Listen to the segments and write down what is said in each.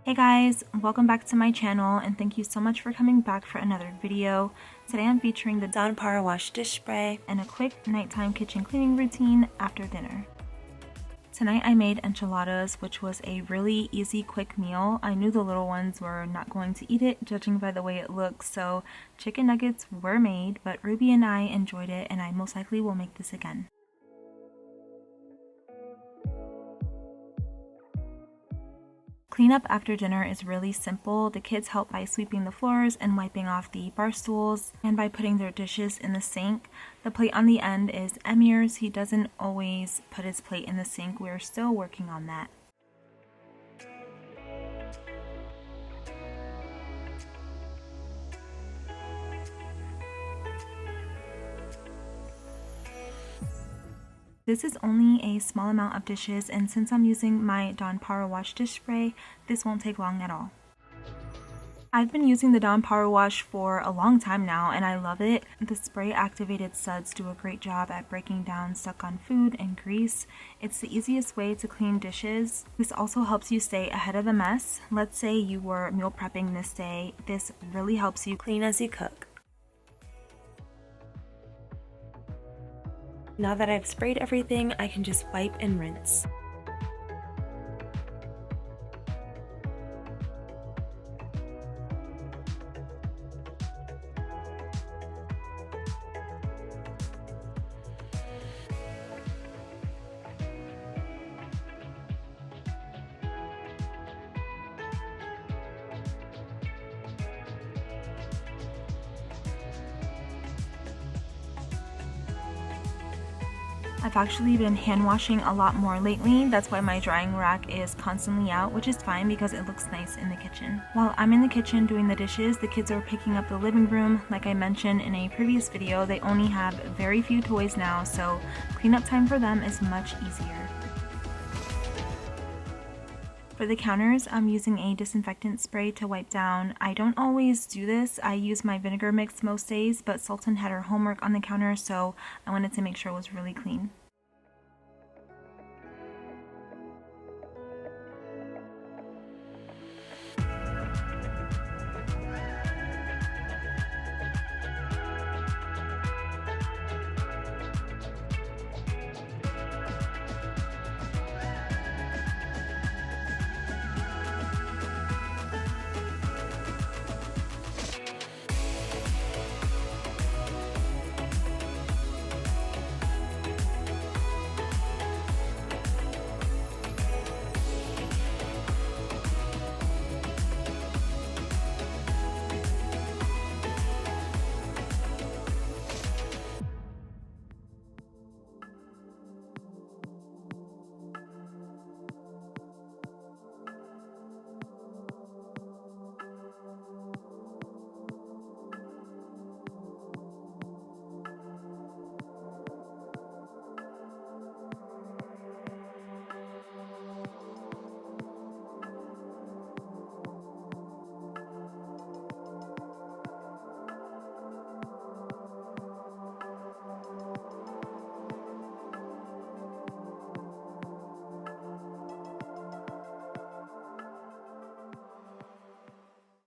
Hey guys, welcome back to my channel and thank you so much for coming back for another video. Today I'm featuring the Dawn Power Wash dish spray and a quick nighttime kitchen cleaning routine after dinner. Tonight I made enchiladas, which was a really easy quick meal. I knew the little ones were not going to eat it judging by the way it looks, so chicken nuggets were made, but Ruby and I enjoyed it and I most likely will make this again. Cleanup after dinner is really simple. The kids help by sweeping the floors and wiping off the bar stools and by putting their dishes in the sink. The plate on the end is Emir's. He doesn't always put his plate in the sink. We're still working on that. This is only a small amount of dishes, and since I'm using my Dawn Power Wash dish spray, this won't take long at all. I've been using the Dawn Power Wash for a long time now and I love it. The spray activated suds do a great job at breaking down stuck on food and grease. It's the easiest way to clean dishes. This also helps you stay ahead of the mess. Let's say you were meal prepping this day. This really helps you clean as you cook. Now that I've sprayed everything, I can just wipe and rinse. I've actually been hand washing a lot more lately. That's why my drying rack is constantly out, which is fine because it looks nice in the kitchen. While I'm in the kitchen doing the dishes, the kids are picking up the living room. Like I mentioned in a previous video, they only have very few toys now, so cleanup time for them is much easier. For the counters, I'm using a disinfectant spray to wipe down. I don't always do this. I use my vinegar mix most days, but Sultan had her homework on the counter, so I wanted to make sure it was really clean.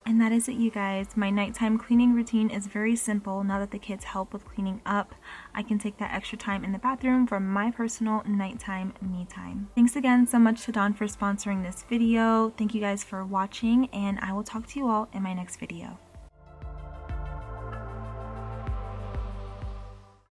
And that is it, you guys. My nighttime cleaning routine is very simple. Now that the kids help with cleaning up, I can take that extra time in the bathroom for my personal nighttime me time. Thanks again so much to Dawn for sponsoring this video. Thank you guys for watching, and I will talk to you all in my next video.